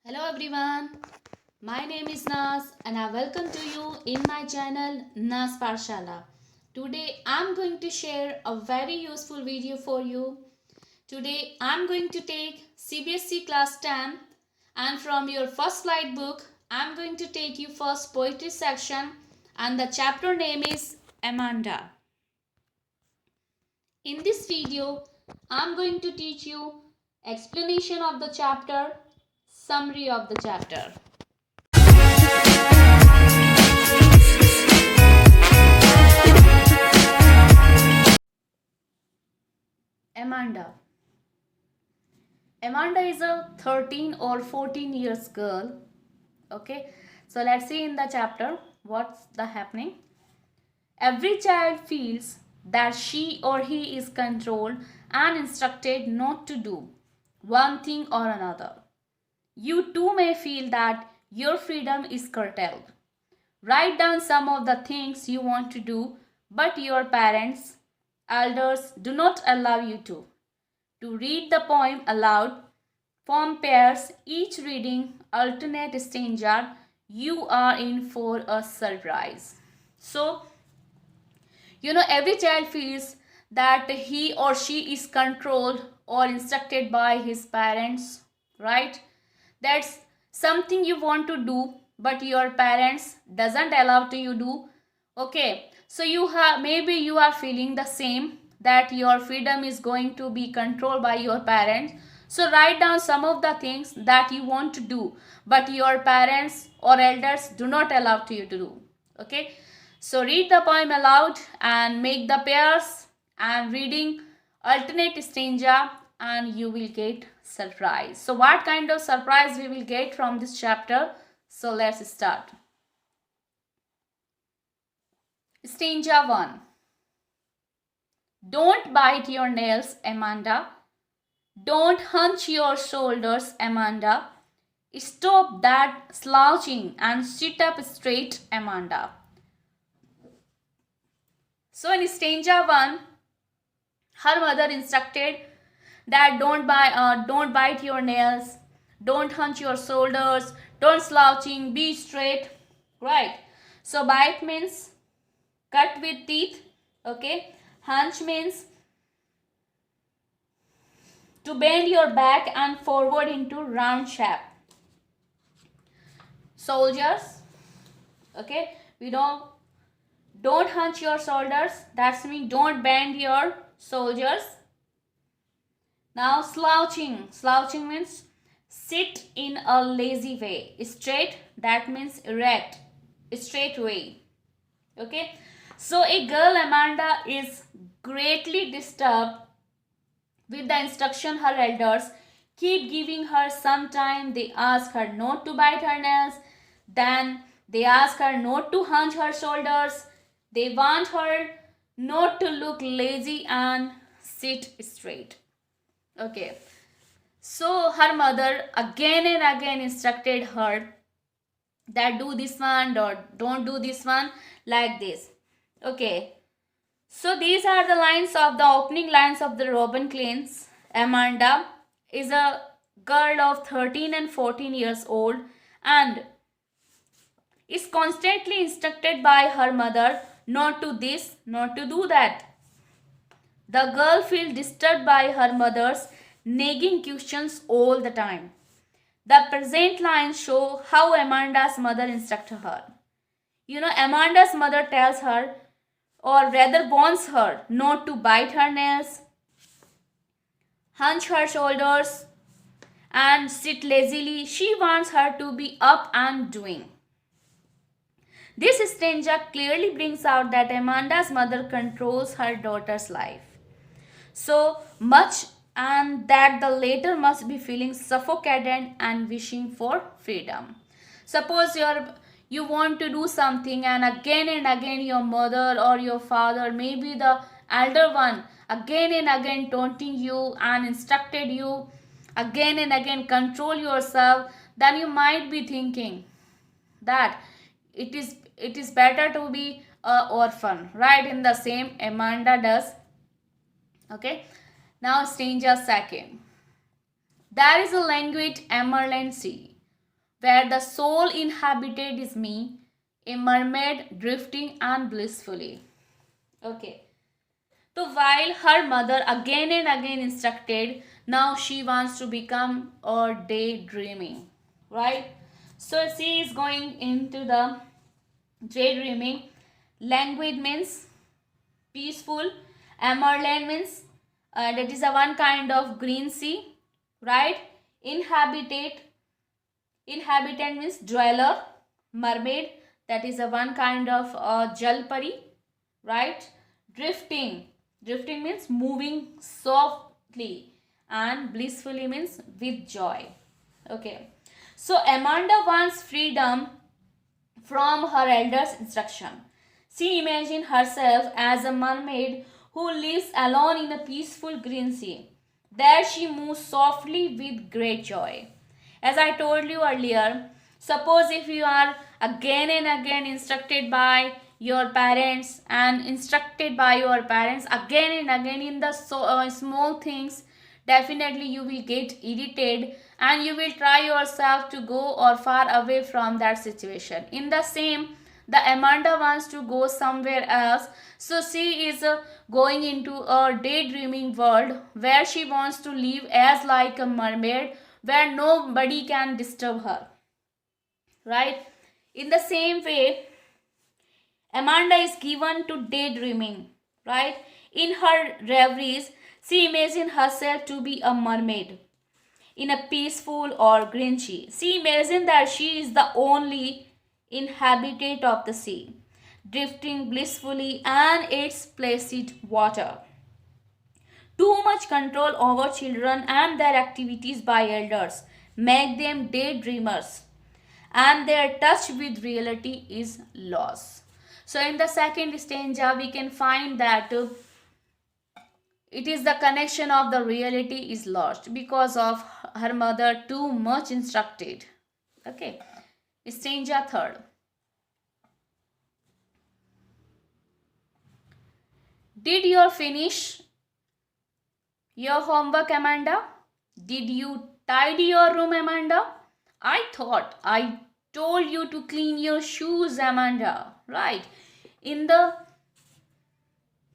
Hello everyone, my name is Nas and I welcome to you in my channel Nas Parshala. Today I am going to share a very useful video for you. Today I am going to take CBSE class 10 and from your first slide book I am going to take you first poetry section and the chapter name is Amanda. In this video I am going to teach you explanation of the chapter, summary of the chapter. Amanda. Amanda is a 13 or 14 years girl. Okay, so let's see in the chapter what's the happening. Every child feels that she or he is controlled and instructed not to do one thing or another. You too may feel that your freedom is curtailed. Write down some of the things you want to do, but your parents, elders do not allow you to. To read the poem aloud, form pairs, each reading alternate stanza, you are in for a surprise. So, every child feels that he or she is controlled or instructed by his parents, right? That's something you want to do, but your parents doesn't allow to you do. Okay, so maybe you are feeling the same, that your freedom is going to be controlled by your parents. So write down some of the things that you want to do, but your parents or elders do not allow to you to do. Okay, so read the poem aloud and make the pairs and reading alternate stanza and you will get surprise. So what kind of surprise we will get from this chapter? So let's start. Stanza 1. Don't bite your nails, Amanda. Don't hunch your shoulders, Amanda. Stop that slouching and sit up straight, Amanda. So in stanza 1, her mother instructed that don't bite your nails, don't hunch your shoulders, don't slouching, be straight, right? So bite means cut with teeth, okay? Hunch means to bend your back and forward into round shape. Soldiers, okay? We don't hunch your shoulders, that's mean don't bend your shoulders. Now slouching means sit in a lazy way. Straight, that means erect, straight way. Okay, so a girl Amanda is greatly disturbed with the instruction her elders keep giving her. Sometime they ask her not to bite her nails, then they ask her not to hunch her shoulders. They want her not to look lazy and sit straight. Okay, so her mother again and again instructed her that do this one or don't do this one, like this. Okay, so these are the lines of the opening lines of the Robin Klein's. Amanda is a girl of 13 and 14 years old and is constantly instructed by her mother not to this, not to do that. The girl feels disturbed by her mother's nagging questions all the time. The present lines show how Amanda's mother instructed her. Amanda's mother tells her, or rather warns her, not to bite her nails, hunch her shoulders, and sit lazily. She wants her to be up and doing. This stanza clearly brings out that Amanda's mother controls her daughter's life so much and that the latter must be feeling suffocated and wishing for freedom. Suppose you want to do something and again your mother or your father, maybe the elder one, again and again taunting you and instructed you, again and again control yourself, then you might be thinking that it is better to be a orphan, right? In the same Amanda does. Okay, now stanza 2. There is a languid emergency. where the soul inhabited is me, a mermaid drifting and blissfully. Okay. So while her mother again and again instructed, now she wants to become a daydreaming, right? So she is going into the daydreaming. Languid means peaceful. Emerald means that is a one kind of green sea, right? Inhabitant means dweller. Mermaid, that is a one kind of jalpari, right? Drifting means moving softly, and blissfully means with joy. Okay, so Amanda wants freedom from her elders' instruction. She imagined herself as a mermaid who lives alone in a peaceful green sea. There she moves softly with great joy. As I told you earlier, suppose if you are again and again instructed by your parents and instructed by your parents again and again in the small things, definitely you will get irritated and you will try yourself to go or far away from that situation. In the same, the Amanda wants to go somewhere else, so she is going into a daydreaming world where she wants to live as like a mermaid, where nobody can disturb her, right? In the same way, Amanda is given to daydreaming, right? In her reveries, she imagines herself to be a mermaid in a peaceful or green sea. She imagines that she is the only inhabitant of the sea, drifting blissfully and its placid water. Too much control over children and their activities by elders make them daydreamers, and their touch with reality is lost. So in the second stanza we can find that it is the connection of the reality is lost because of her mother too much instructed. Okay. Stanza third. Did you finish your homework, Amanda? Did you tidy your room, Amanda? I thought I told you to clean your shoes, Amanda. Right. In the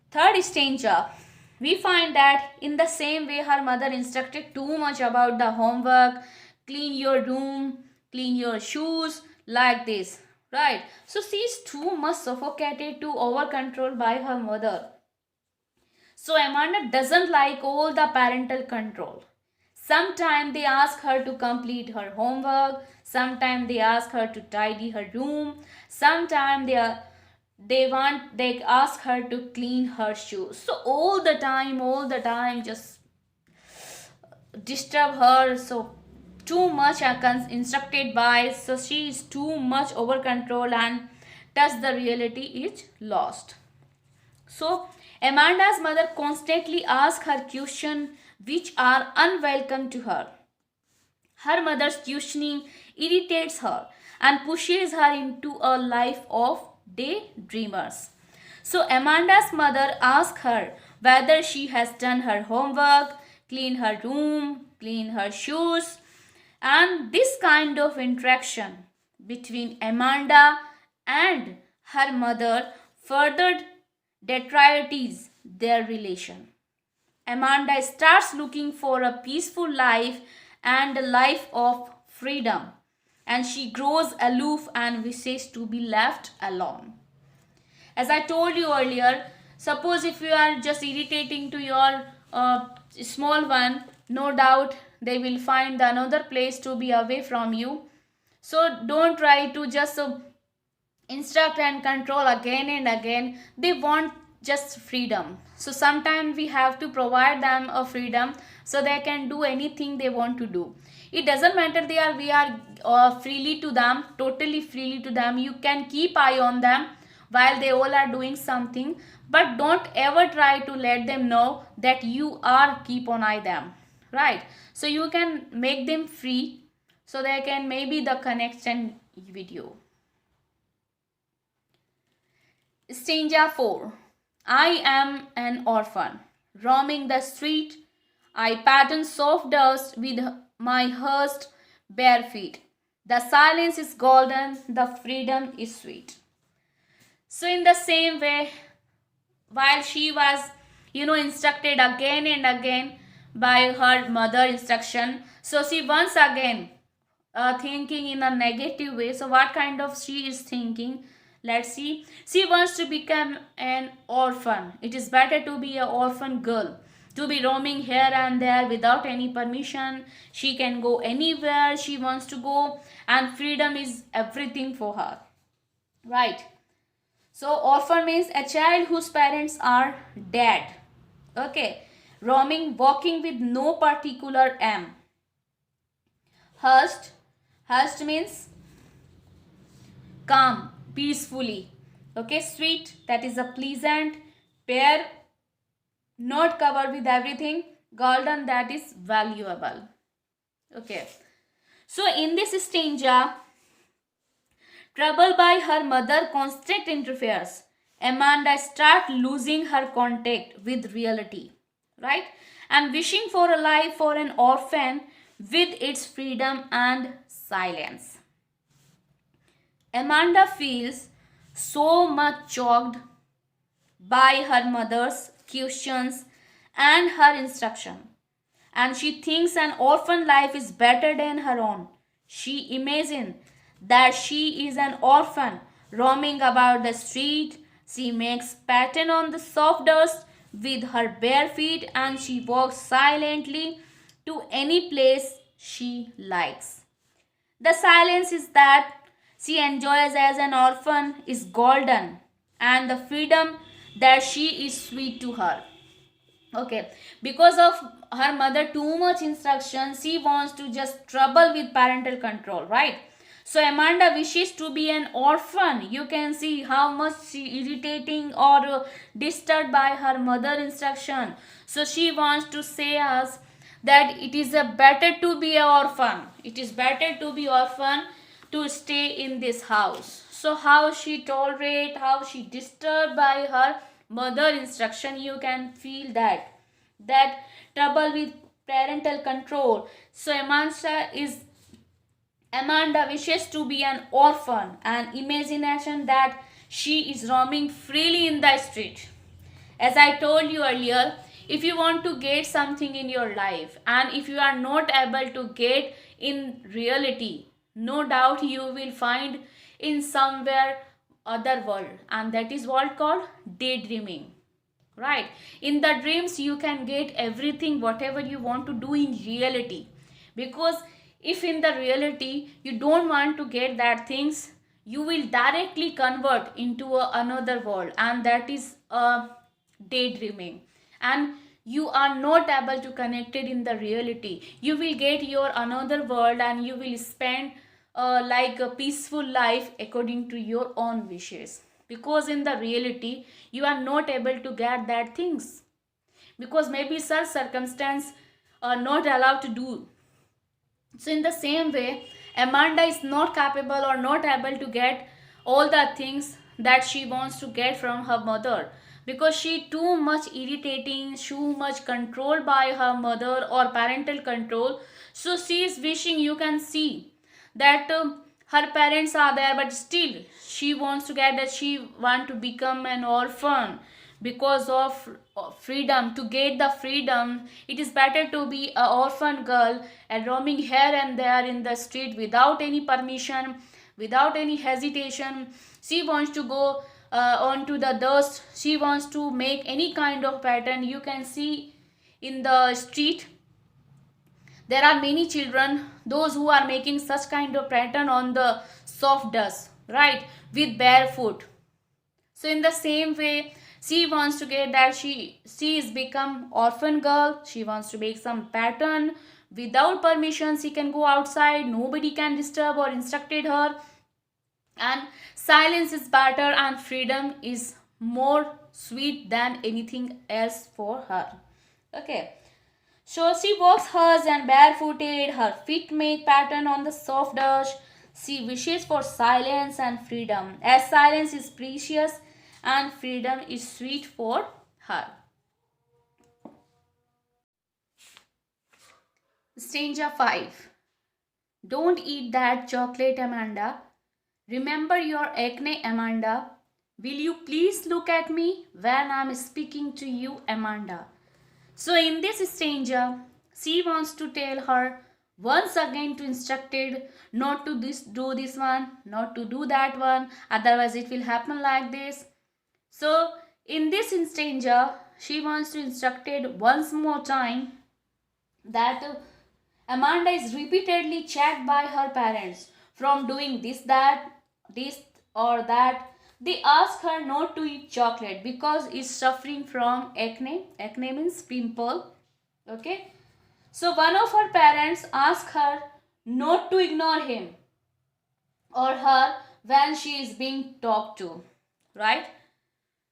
third stanza, we find that in the same way her mother instructed too much about the homework, clean your room, clean your shoes, like this, right? So she is too much suffocated to over control by her mother. So Amanda doesn't like all the parental control. Sometimes they ask her to complete her homework, sometimes they ask her to tidy her room, sometimes they ask her to clean her shoes. So all the time just disturb her. So too much instructed by, so she is too much over control, and thus the reality is lost. So Amanda's mother constantly asks her questions which are unwelcome to her. Her mother's questioning irritates her and pushes her into a life of daydreamers. So Amanda's mother asks her whether she has done her homework, cleaned her room, cleaned her shoes, and this kind of interaction between Amanda and her mother further deteriorates their relation. Amanda starts looking for a peaceful life and a life of freedom, and she grows aloof and wishes to be left alone. As I told you earlier, suppose if you are just irritating to your small one, no doubt they will find another place to be away from you. So don't try to just instruct and control again and again. They want just freedom. So sometimes we have to provide them a freedom so they can do anything they want to do. It doesn't matter we are freely to them, totally freely to them. You can keep eye on them while they all are doing something, but don't ever try to let them know that you are keep on eye them, right? So you can make them free so they can maybe the connection with you. Stanza 4. I am an orphan, roaming the street. I pattern soft dust with my hurst bare feet. The silence is golden, the freedom is sweet. So, in the same way, while she was, instructed again and again by her mother instruction, so she once again thinking in a negative way. So, what kind of she is thinking? Let's see. She wants to become an orphan. It is better to be an orphan girl, to be roaming here and there without any permission. She can go anywhere she wants to go, and freedom is everything for her. Right. So, orphan means a child whose parents are dead. Okay. Roaming, walking with no particular aim. Hushed. Hushed means calm, peacefully. Okay. Sweet, that is a pleasant. Pear, not covered with everything. Golden, that is valuable. Okay. So, in this stanza, troubled by her mother constant interferes, Amanda starts losing her contact with reality, right? And wishing for a life for an orphan with its freedom and silence. Amanda feels so much choked by her mother's questions and her instruction, and she thinks an orphan life is better than her own. She imagines that she is an orphan roaming about the street. She makes pattern on the soft dust with her bare feet, and she walks silently to any place she likes. The silence is that she enjoys as an orphan is golden, and the freedom that she is sweet to her. Okay, because of her mother too much instruction, she wants to just trouble with parental control, right? So Amanda wishes to be an orphan. You can see how much she irritating or disturbed by her mother instruction. So she wants to say us that it is a better to be an orphan. It is better to be orphan to stay in this house. So how she tolerate, how she disturbed by her mother instruction, you can feel that trouble with parental control. So Amanda wishes to be an orphan, an imagination that she is roaming freely in the street. As I told you earlier, if you want to get something in your life and if you are not able to get in reality, no doubt you will find in somewhere other world, and that is what called daydreaming. Right? In the dreams you can get everything whatever you want to do in reality, because if in the reality you don't want to get that things, you will directly convert into another world, and that is daydreaming, and you are not able to connect it in the reality. You will get your another world and you will spend like a peaceful life according to your own wishes, because in the reality you are not able to get that things, because maybe such circumstance are not allowed to do. So in the same way, Amanda is not capable or not able to get all the things that she wants to get from her mother, because she too much irritating, too much controlled by her mother or parental control. So she is wishing, you can see that her parents are there, but still she wants to get that, she want to become an orphan because of freedom. To get the freedom, it is better to be an orphan girl and roaming here and there in the street without any permission, without any hesitation. She wants to go onto the dust, she wants to make any kind of pattern. You can see in the street there are many children, those who are making such kind of pattern on the soft dust, right, with barefoot. So in the same way, she wants to get that, she is become orphan girl. She wants to make some pattern without permission. She can go outside, nobody can disturb or instructed her, and silence is better and freedom is more sweet than anything else for her. Okay. So she walks hers and barefooted, her feet make pattern on the soft dust. She wishes for silence and freedom, as silence is precious and freedom is sweet for her. Stanza 5. Don't eat that chocolate, Amanda. Remember your acne, Amanda. Will you please look at me when I'm speaking to you, Amanda? So in this stanza, she wants to tell her once again to instructed not to do this one, not to do that one, otherwise it will happen like this. So in this stanza, she wants to instructed once more time that Amanda is repeatedly checked by her parents from doing this or that. They ask her not to eat chocolate because it's suffering from acne. Acne means pimple. Okay. So one of her parents ask her not to ignore him or her when she is being talked to. Right?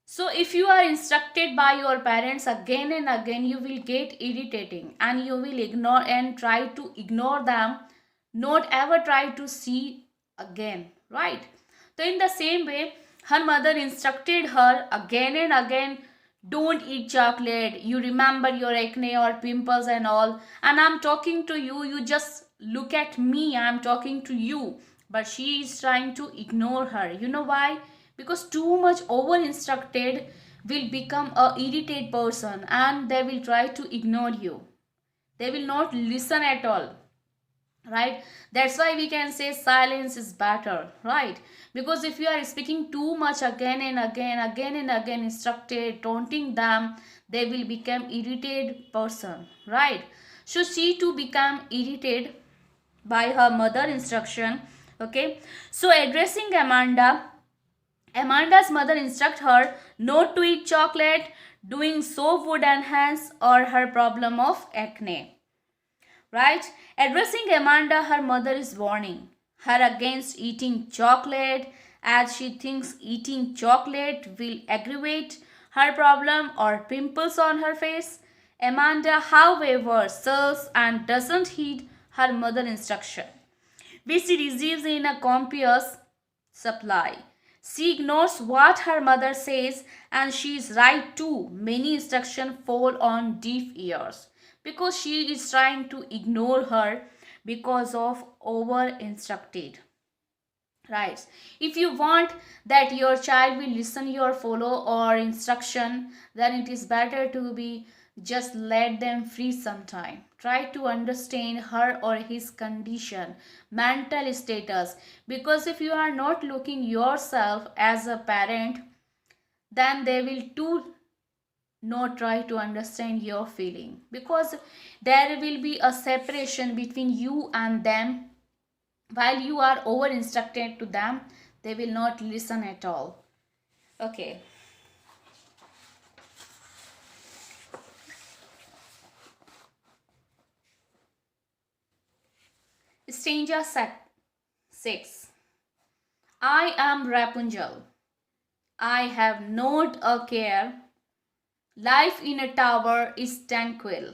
So if you are instructed by your parents again and again, you will get irritating and you will ignore and try to ignore them, not ever try to see again, right? So in the same way, her mother instructed her again and again, don't eat chocolate, you remember your acne or pimples and all, and I'm talking to you, you just look at me, I'm talking to you. But she is trying to ignore her. You know why? Because too much over instructed will become a irritated person and they will try to ignore you. They will not listen at all, right? That's why we can say silence is better, right? Because if you are speaking too much again and again instructed, taunting them, they will become irritated person, right? So she too become irritated by her mother instruction. Okay, so addressing Amanda's mother instruct her not to eat chocolate, doing so would enhance or her problem of acne. Right? Addressing Amanda, her mother is warning her against eating chocolate as she thinks eating chocolate will aggravate her problem or pimples on her face. Amanda, however, sulks and doesn't heed her mother instruction, which she receives in a copious supply. She ignores what her mother says, and she is right too. Many instructions fall on deaf ears because she is trying to ignore her because of over instructed. Right. If you want that your child will listen your follow or instruction, then it is better to be just let them free sometime. Try to understand her or his condition, mental status. Because if you are not looking yourself as a parent, then they will too not try to understand your feeling. Because there will be a separation between you and them while you are over instructed to them, they will not listen at all. Okay. Stanza 6. I am Rapunzel. I have not a care. Life in a tower is tranquil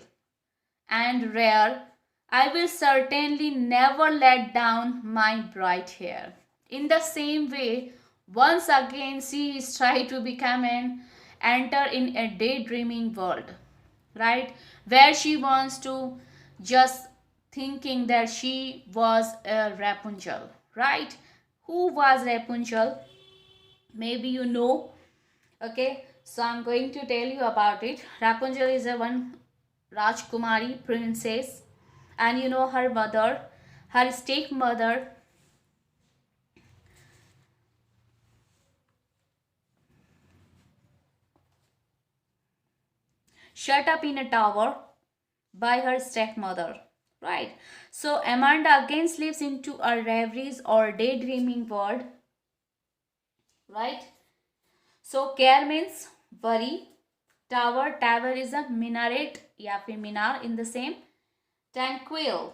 and rare. I will certainly never let down my bright hair. In the same way, once again she is trying to become an enter in a daydreaming world, right? Where she wants to just thinking that she was a Rapunzel, right? Who was Rapunzel? Maybe you know. Okay, so I'm going to tell you about it. Rapunzel is a one Rajkumari princess, and you know her mother, her stepmother. Shut up in a tower by her stepmother. Right. So Amanda again slips into a reveries or daydreaming world. Right. So care means worry. Tower is a minaret या फिर मीनार in the same. Tranquil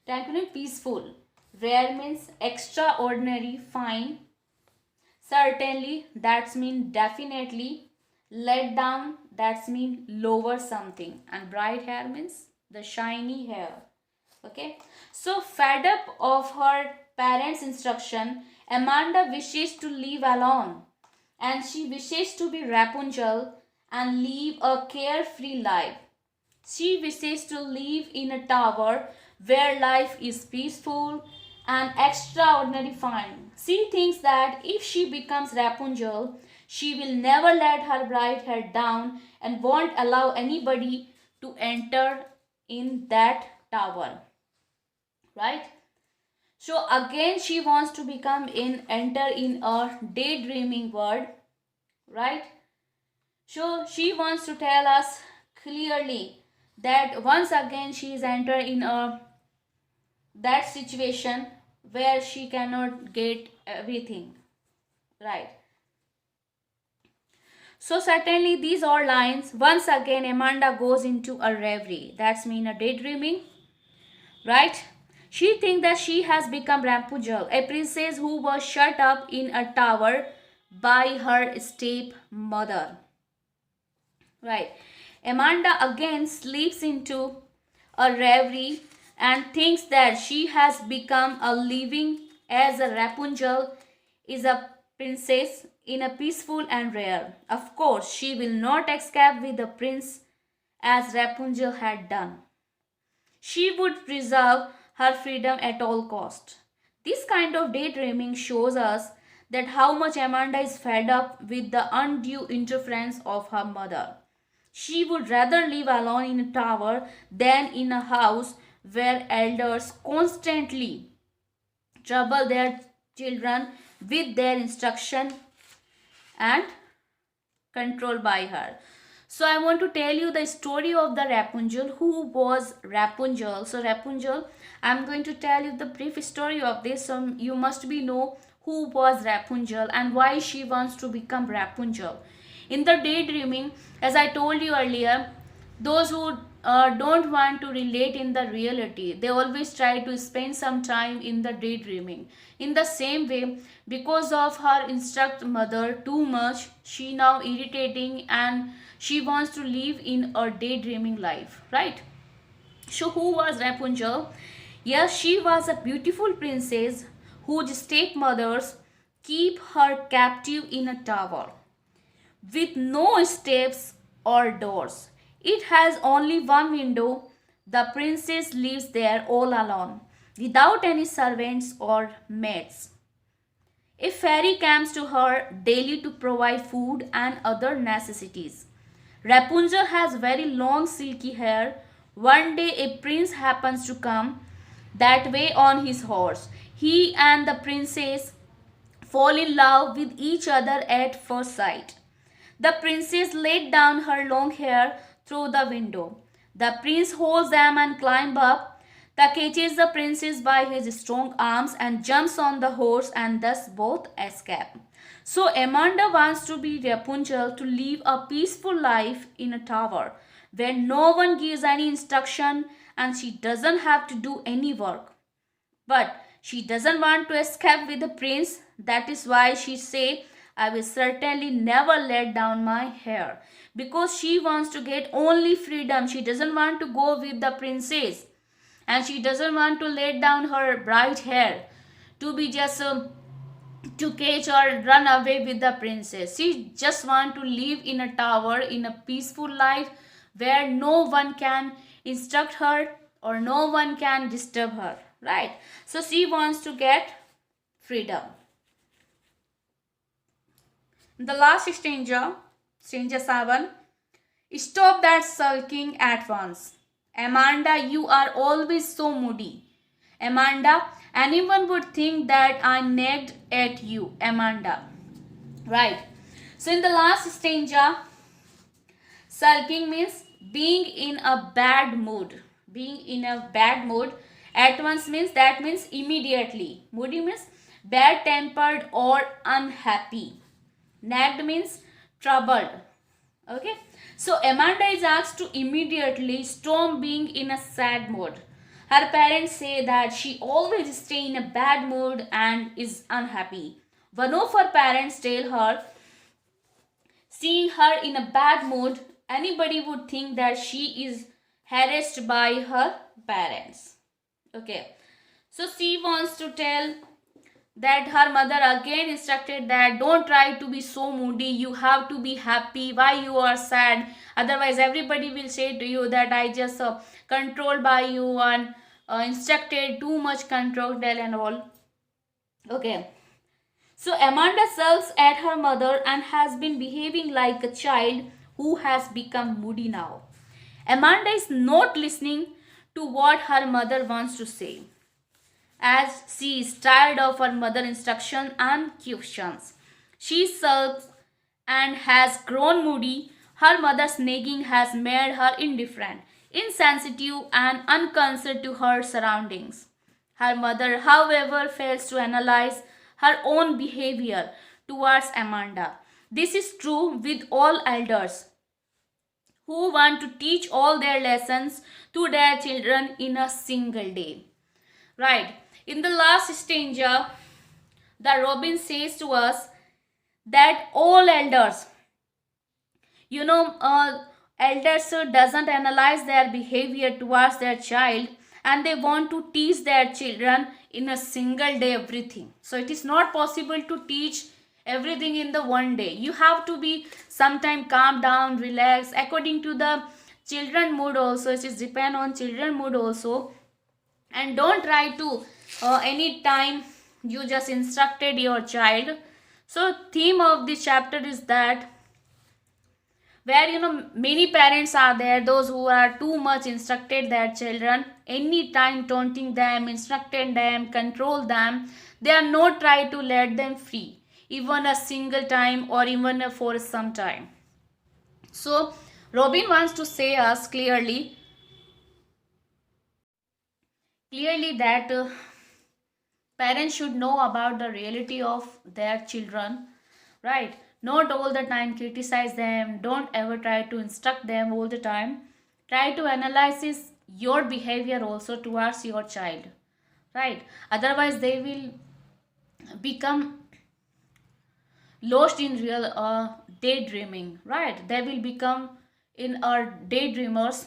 means peaceful. Rare means extraordinary, fine. Certainly, that's mean definitely. Let down, that's mean lower something. And bright hair means the shiny hair. Okay. So fed up of her parents' instruction, Amanda wishes to live alone. And she wishes to be Rapunzel and live a carefree life. She wishes to live in a tower where life is peaceful and extraordinary fine. She thinks that if she becomes Rapunzel, she will never let her bright head down and won't allow anybody to enter in that tower. Right? So again she wants to become in enter in a daydreaming world, right? So she wants to tell us clearly that once again she is entered in a that situation where she cannot get everything, right? So certainly these are lines. Once again Amanda goes into a reverie. That's mean a daydreaming, right? She thinks that she has become Rapunzel, a princess who was shut up in a tower by her stepmother. Right. Amanda again slips into a reverie and thinks that she has become a living as a Rapunzel is a princess in a peaceful and rare. Of course, she will not escape with the prince as Rapunzel had done. She would preserve her freedom at all cost. This kind of daydreaming shows us that how much Amanda is fed up with the undue interference of her mother. She would rather live alone in a tower than in a house where elders constantly trouble their children with their instruction and control by her. So I want to tell you the story of the Rapunzel. Who was Rapunzel? So Rapunzel, I'm going to tell you the brief story of this. So you must be know who was Rapunzel and why she wants to become Rapunzel. In the daydreaming, as I told you earlier, those who don't want to relate in the reality, they always try to spend some time in the daydreaming. In the same way, because of her instruct mother too much, she now irritating and she wants to live in a daydreaming life, right? So who was Rapunzel? Yes, she was a beautiful princess whose stepmothers keep her captive in a tower with no steps or doors. It has only one window. The princess lives there all alone, without any servants or maids. A fairy comes to her daily to provide food and other necessities. Rapunzel has very long silky hair. One day a prince happens to come that way on his horse. He and the princess fall in love with each other at first sight. The princess laid down her long hair through the window. The prince holds them and climbs up. The catches the princess by his strong arms and jumps on the horse, and thus both escape. So Amanda wants to be Rapunzel to live a peaceful life in a tower where no one gives any instruction and she doesn't have to do any work. But she doesn't want to escape with the prince. That is why she say, I will certainly never let down my hair. Because she wants to get only freedom. She doesn't want to go with the princess. And she doesn't want to let down her bright hair to be just to catch or run away with the princess. She just want to live in a tower in a peaceful life where no one can instruct her or no one can disturb her, right? So she wants to get freedom. The last stanza, stanza 7. Stop that sulking at once. Amanda, you are always so moody. Amanda, anyone would think that I nagged at you. Amanda. Right. So in the last stanza, sulking means being in a bad mood. Being in a bad mood. At once means that means immediately. Moody means bad tempered or unhappy. Nagged means troubled. Okay. So Amanda is asked to immediately stop being in a sad mood. Her parents say that she always stays in a bad mood and is unhappy. One of her parents tell her, seeing her in a bad mood, anybody would think that she is harassed by her parents. Okay. So she wants to tell that her mother again instructed that don't try to be so moody, you have to be happy. Why you are sad? Otherwise everybody will say to you that I just controlled by you and instructed, too much controlled and all. Okay. So Amanda sulks at her mother and has been behaving like a child who has become moody now. Amanda is not listening to what her mother wants to say, as she is tired of her mother's instruction and questions. She sulks and has grown moody. Her mother's nagging has made her indifferent, insensitive, and unconcerned to her surroundings. Her mother, however, fails to analyze her own behavior towards Amanda. This is true with all elders who want to teach all their lessons to their children in a single day. Right. In the last stanza, the Robin says to us that all elders, elders doesn't analyze their behavior towards their child, and they want to teach their children in a single day everything. So it is not possible to teach everything in the one day. You have to be sometime calm down, relax according to the children mood also. It is depend on children mood also. And don't try to any time you just instructed your child. So theme of this chapter is that where many parents are there, those who are too much instructed their children, any time taunting them, instructed them, control them. They are not try to let them free even a single time or even for some time. So Robin wants to say us clearly that parents should know about the reality of their children, right? Not all the time criticize them, don't ever try to instruct them all the time. Try to analyze your behavior also towards your child, right? Otherwise they will become lost in real daydreaming, right? They will become in our daydreamers.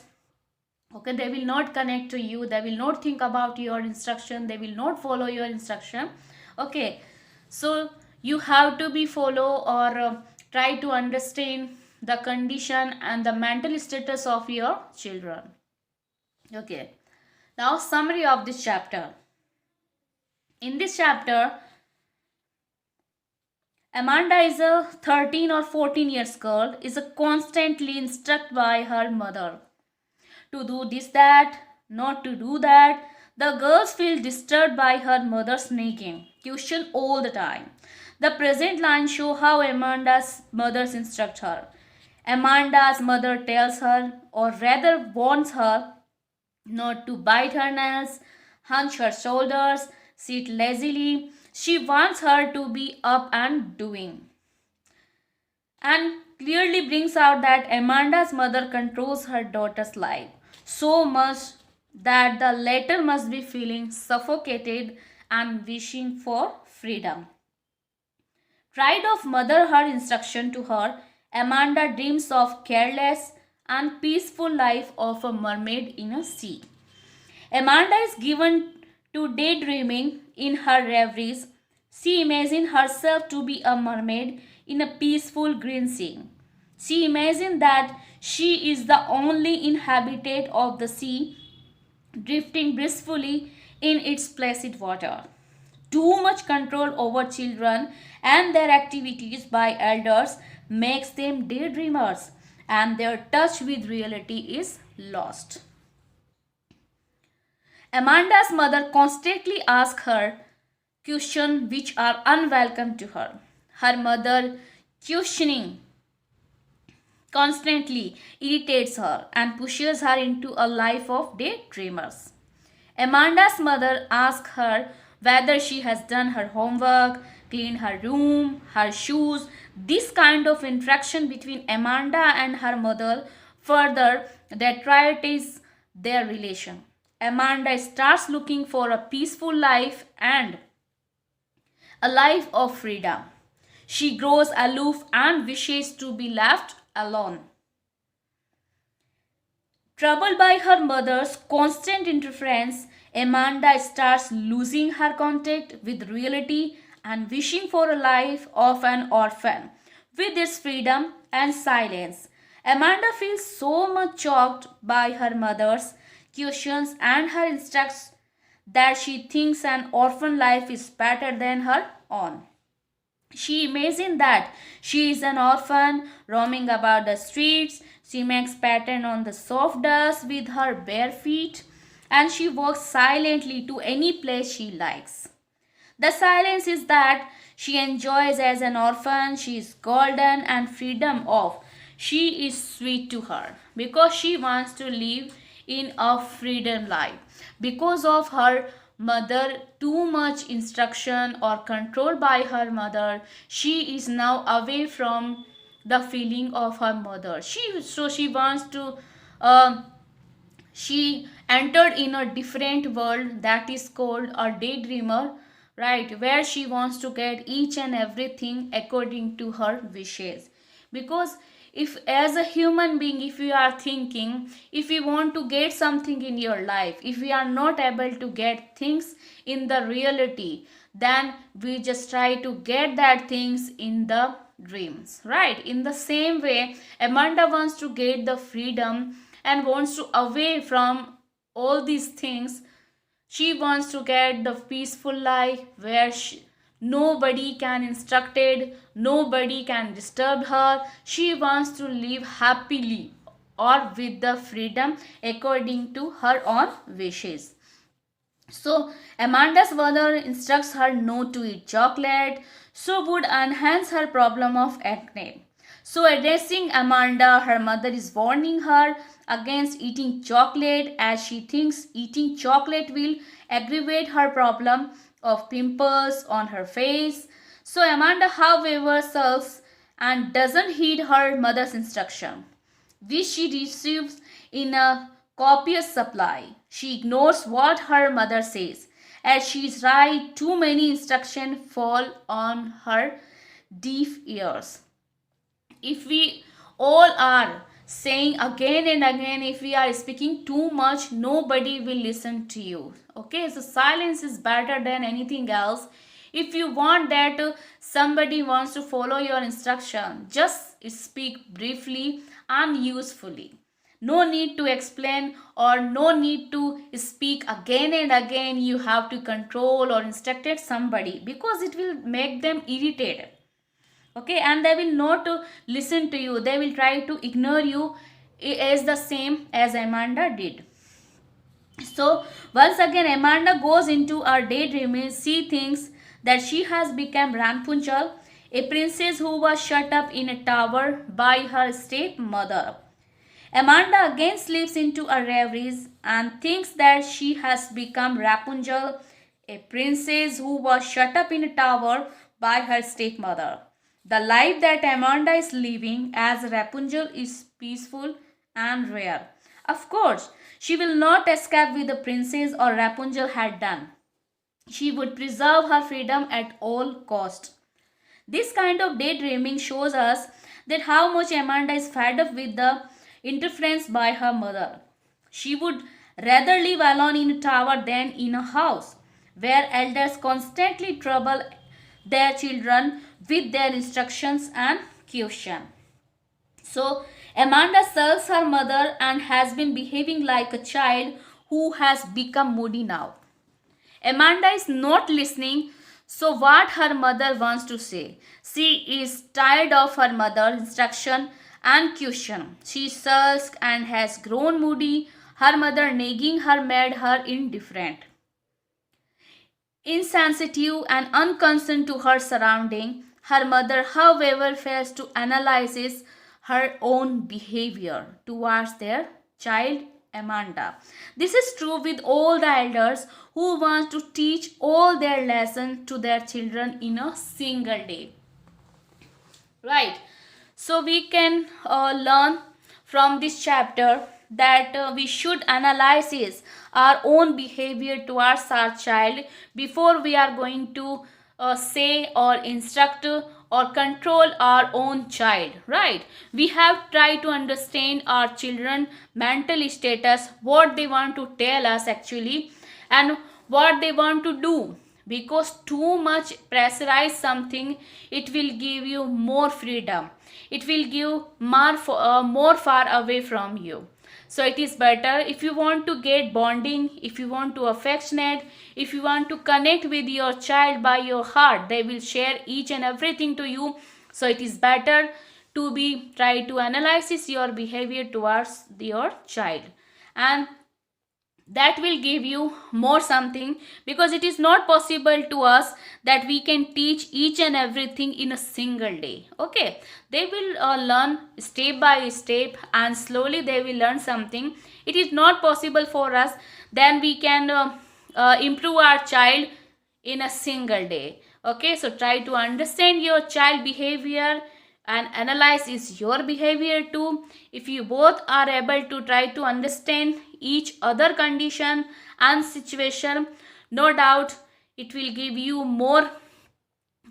Okay, they will not connect to you, they will not think about your instruction, they will not follow your instruction. Okay, so you have to be follow or try to understand the condition and the mental status of your children. Okay, now summary of this chapter. In this chapter, Amanda is a 13 or 14 years girl, is constantly instructed by her mother to do this, that, not to do that. The girls feel disturbed by her mother's nagging, question all the time. The present lines show how Amanda's mother instructs her. Amanda's mother tells her, or rather warns her, not to bite her nails, hunch her shoulders, sit lazily. She wants her to be up and doing. And clearly brings out that Amanda's mother controls her daughter's life so much that the latter must be feeling suffocated and wishing for freedom. Tried of mother her instruction to her, Amanda dreams of careless and peaceful life of a mermaid in a sea. Amanda is given to daydreaming in her reveries. She imagines herself to be a mermaid in a peaceful green sea. She imagines that she is the only inhabitant of the sea, drifting blissfully in its placid water. Too much control over children and their activities by elders makes them daydreamers, and their touch with reality is lost. Amanda's mother constantly asks her questions which are unwelcome to her. Her mother questioning constantly irritates her and pushes her into a life of daydreamers. Amanda's mother asks her whether she has done her homework, cleaned her room, her shoes. This kind of interaction between Amanda and her mother further deteriorates their relation. Amanda starts looking for a peaceful life and a life of freedom. She grows aloof and wishes to be left alone. Troubled by her mother's constant interference, Amanda starts losing her contact with reality and wishing for a life of an orphan with its freedom and silence. Amanda feels so much choked by her mother's questions and her that she thinks an orphan life is better than her own. She imagines that she is an orphan roaming about the streets. She makes pattern on the soft dust with her bare feet, and she walks silently to any place she likes. The silence is that she enjoys as an orphan. She is golden and freedom of. She is sweet to her because she wants to live in a freedom life. Because of her mother, too much instruction or control by her mother, she is now away from the feeling of her mother. She wants to she entered in a different world that is called a daydreamer, right, where she wants to get each and everything according to her wishes. Because if as a human being, if we are thinking, if we want to get something in your life, if we are not able to get things in the reality, then we just try to get that things in the dreams, right? In the same way, Amanda wants to get the freedom and wants to away from all these things. She wants to get the peaceful life where nobody can instruct it, nobody can disturb her. She wants to live happily or with the freedom according to her own wishes. So Amanda's mother instructs her not to eat chocolate, so would enhance her problem of acne. So addressing Amanda, her mother is warning her against eating chocolate as she thinks eating chocolate will aggravate her problem of pimples on her face. So Amanda, however, sulks and doesn't heed her mother's instruction, which she receives in a copious supply. She ignores what her mother says. As she is right, too many instructions fall on her deaf ears. If we all are saying again and again, if we are speaking too much, nobody will listen to you. Okay, so silence is better than anything else. If you want that somebody wants to follow your instruction, just speak briefly and usefully. No need to explain or no need to speak again and again. You have to control or instruct somebody because it will make them irritated. Okay, and they will not listen to you. They will try to ignore you as the same as Amanda did. So once again Amanda goes into her daydreaming. She thinks that she has become Rapunzel, a princess who was shut up in a tower by her stepmother. Amanda again slips into a reveries and thinks that she has become Rapunzel, a princess who was shut up in a tower by her stepmother. The life that Amanda is living as Rapunzel is peaceful and rare. Of course, she will not escape with the princess or Rapunzel had done. She would preserve her freedom at all cost. This kind of daydreaming shows us that how much Amanda is fed up with the interference by her mother. She would rather live alone in a tower than in a house where elders constantly trouble their children with their instructions and question. So Amanda sulks her mother and has been behaving like a child who has become moody now. Amanda is not listening so what her mother wants to say. She is tired of her mother's instruction and question. She sulks and has grown moody. Her mother nagging her made her indifferent, insensitive and unconcerned to her surrounding. Her mother, however, fails to analyze her own behavior towards their child Amanda. This is true with all the elders who want to teach all their lessons to their children in a single day. Right. So we can learn from this chapter that we should analyze our own behavior towards our child before we are going to say or instruct or control our own child, right? We have tried to understand our children mental status, what they want to tell us actually, and what they want to do, because too much pressurize something, it will give you more freedom, it will give more far away from you. So it is better if you want to get bonding, if you want to affectionate, if you want to connect with your child by your heart, they will share each and everything to you. So it is better to be try to analyze your behavior towards your child, and that will give you more something, because it is not possible to us that we can teach each and everything in a single day. Okay, they will learn step by step, and slowly they will learn something. It is not possible for us, then we can improve our child in a single day. Okay, so try to understand your child behavior and analyze is your behavior too. If you both are able to try to understand each other condition and situation, no doubt it will give you more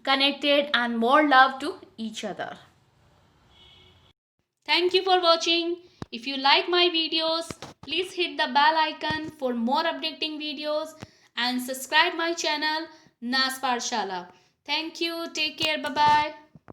connected and more love to each other. Thank you for watching. If you like my videos, please hit the bell icon for more updating videos and subscribe my channel Nas Pathshala. Thank you. Take care. Bye bye.